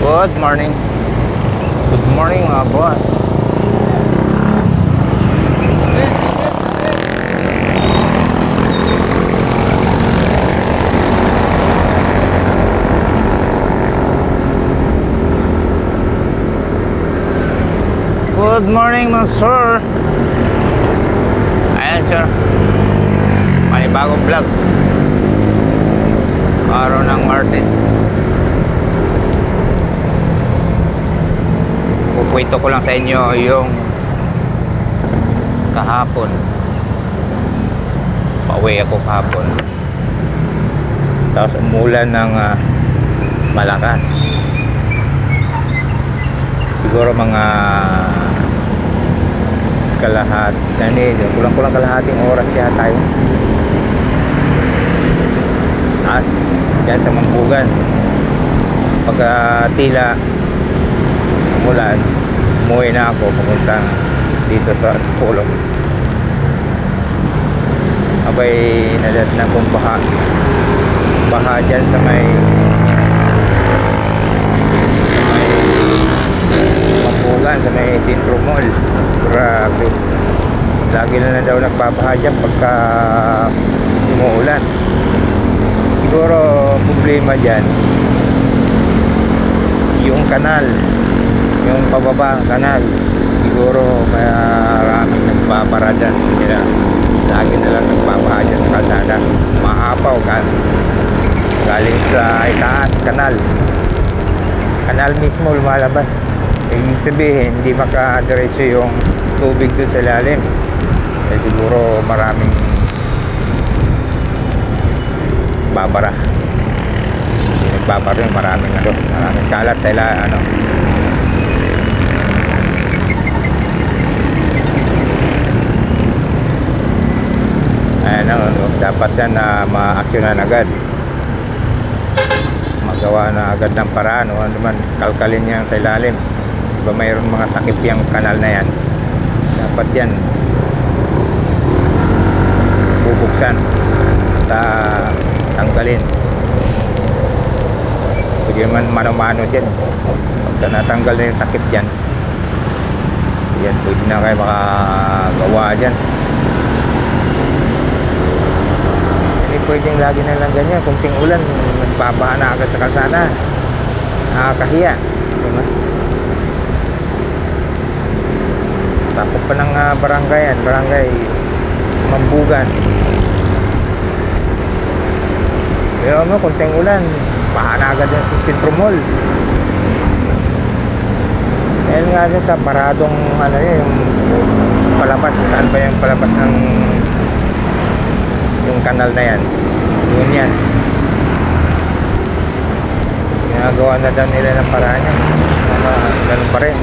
Good morning. Good morning mga boss. Good morning mga sir. Ayan sir, panibagong vlog araw ng Martes. Pupunto ko lang sa inyo yung kahapon. Pauwi ako kahapon, tapos umulan ng malakas. Siguro mga kulang kalahating oras yata yun. Taas dyan sa Mambugan. Pagka tila umulan, umuwi na ako papuntang dito sa Polo. Abay nadat na kong baha dyan sa may Mambugan, sa may Sentro Mall. Grabe, lagi na daw nagbabaha dyan pagka umuulan. Siguro problema dyan yung kanal, yung pababa kanal. Siguro kaya maraming nagbabara dyan. Kaya lagi na lang nagbabaha dyan sa kalsada. Maapaw galing sa itaas kanal mismo lumalabas. Ibig sabihin hindi makadiretso yung tubig dun sa lalim. Siguro maraming babara. Hindi nagbabara yun, maraming kalat sa dapat yan na ma-aksyonan agad, magawa na agad ng paraan, o ano naman, kalkalin yan sa ilalim. Diba mayroon mga takip yung kanal na yan, dapat yan bubuksan at tanggalin. Pwede man mano-mano dyan. Pagka natanggal na yung takip dyan, yan, pwede na kayo makagawa dyan. Hindi pwedeng lagi na lang ganyan. Kunting ulan, nagbabaha na agad sa kalsada. Nakakahiya, diba? Tapos pa ng barangay Mambugan. Pero mo, kunting ulan, baha na agad yan sa Sentro Mall. Dahil nga dyan sa paradong yung palabas, saan ba yung palabas ng yung kanal na yan, yun yan. Ginagawa na daw nila ng paraan yan, ganun pa rin.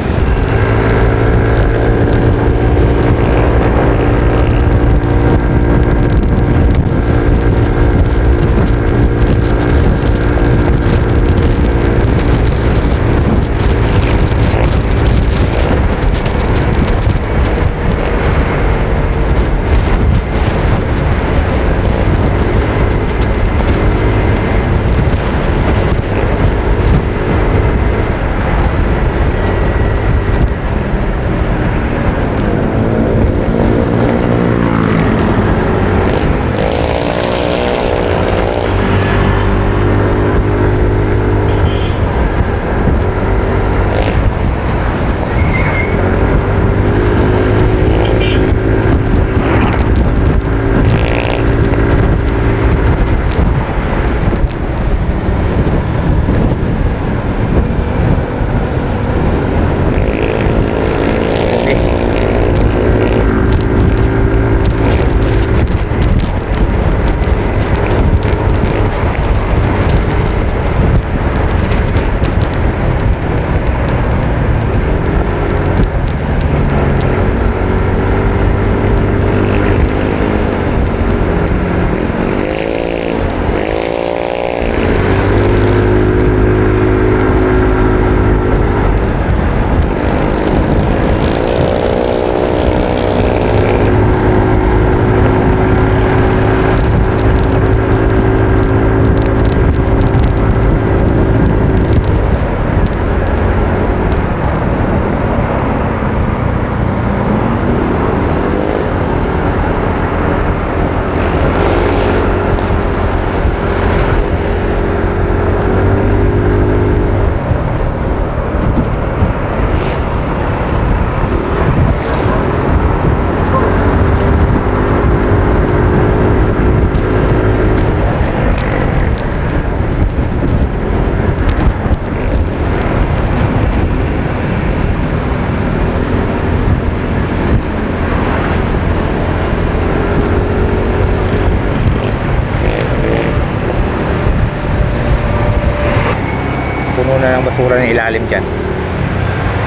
puno na ng basura ng ilalim dyan.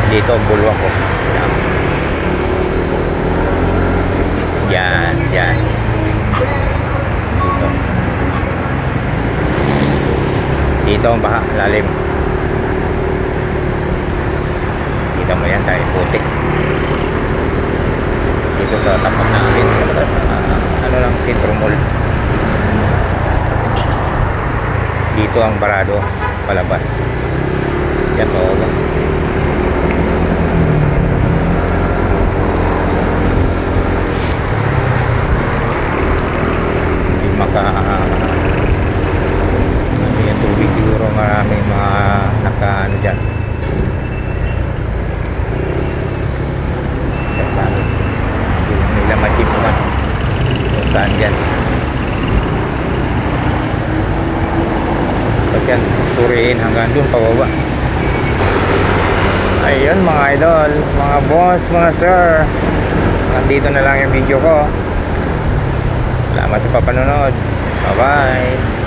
Dito ang bulwak ko. Yan, yan. Dito. Dito ang baha, lalim. Kita mo yan, dahil putik. Dito sa tapat natin. Ano lang, Sentro Mall. Dito ang barado, palabas. Yan po. Hindi maka ano yan, tubig siguro, maraming mga naka ano dyan. Hindi nila matipuan kung saan dyan. Yan, suriin hanggang doon pababa. Ayun mga idol, mga boss, mga sir, nandito na lang yung video ko. Salamat sa papanonood. Bye bye.